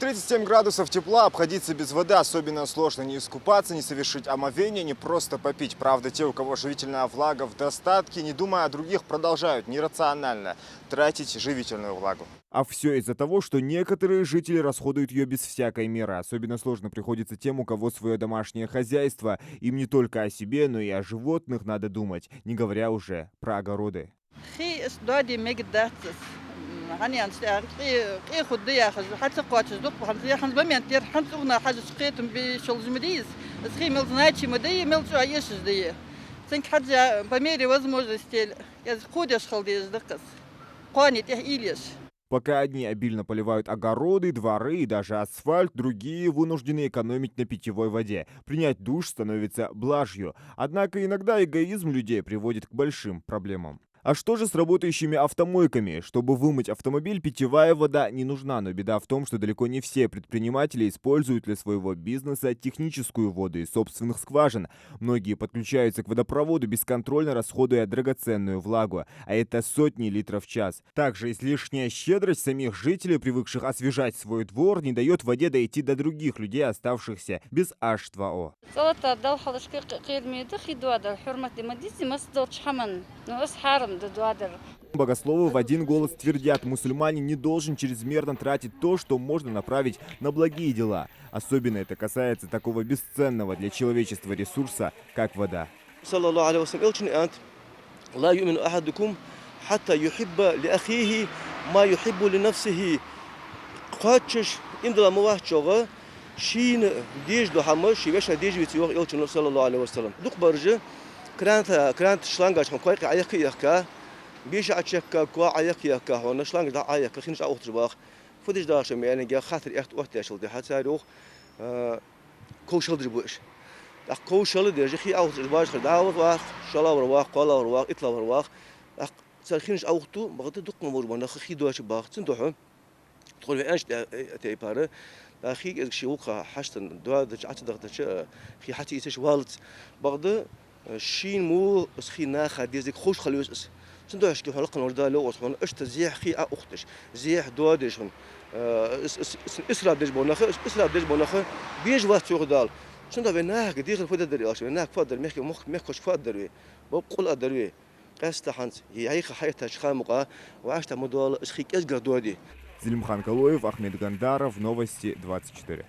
37 градусов тепла, обходиться без воды особенно сложно. Не искупаться, не совершить омовение, не просто попить. Правда, те, у кого живительная влага в достатке, не думая о других, продолжают нерационально тратить живительную влагу. А все из-за того, что некоторые жители расходуют ее без всякой меры. Особенно сложно приходится тем, у кого свое домашнее хозяйство. Им не только о себе, но и о животных надо думать, не говоря уже про огороды. هني أنت خد يا أخي حتى قاتش دوق بخمس يا خمس بمية تير خمس أغنى حاجة سقيتم بشغل مديز سقي ملز ناتشي مدية ملز عيش دية سنك حاجة بميري وزموز استيل يا خودش خلديش دقس قاني تيه إليش. Пока одни обильно поливают огороды, дворы и даже асфальт, другие вынуждены экономить на питьевой воде. Принять душ становится блажью. Однако иногда эгоизм людей приводит к большим проблемам. А что же с работающими автомойками? Чтобы вымыть автомобиль, питьевая вода не нужна, но беда в том, что далеко не все предприниматели используют для своего бизнеса техническую воду из собственных скважин. Многие подключаются к водопроводу, бесконтрольно расходуя драгоценную влагу, а это сотни литров в час. Также излишняя щедрость самих жителей, привыкших освежать свой двор, не дает воде дойти до других людей, оставшихся без H2O. Богословы в один голос твердят, мусульманин не должен чрезмерно тратить то, что можно направить на благие дела. Особенно это касается такого бесценного для человечества ресурса, как вода. بيش أشكا كوا عيك يكا هون شلون دا عيك خينش أوت جباخ فديش داش يعني جا خاطر إخت وقت يشل دي حتى روح كوشل دربوش أخ كوشل دي جخي أوت جباش خداوت واخ شلا ورواخ قلا ورواخ إطلا ورواخ أخ سالخينش أوتو بغت دق موربنا خي دواش باخ تندوحهم تقول في أنش تي باره أخي شيوخ حشتن دوا دج عتدغتش خي حتى يتش والت بغد شين مو سخينا خديزك خوش خلوس سندوش كيف حلقنا وردا لو وصفنا اشت زيح خي اختش زيح دودش من اسرا دج بونخ اسرا دج بونخ بيج واس يغدال سندو بناه قدير فد دري اش بناه فدر مخ مخش فدر بقول ادري قاستحنت هي حياتها شخامقه وعشت مدول اشخي كزغ دودي. Зелимхан Калоев, Ахмед Гандаров, Новости 24.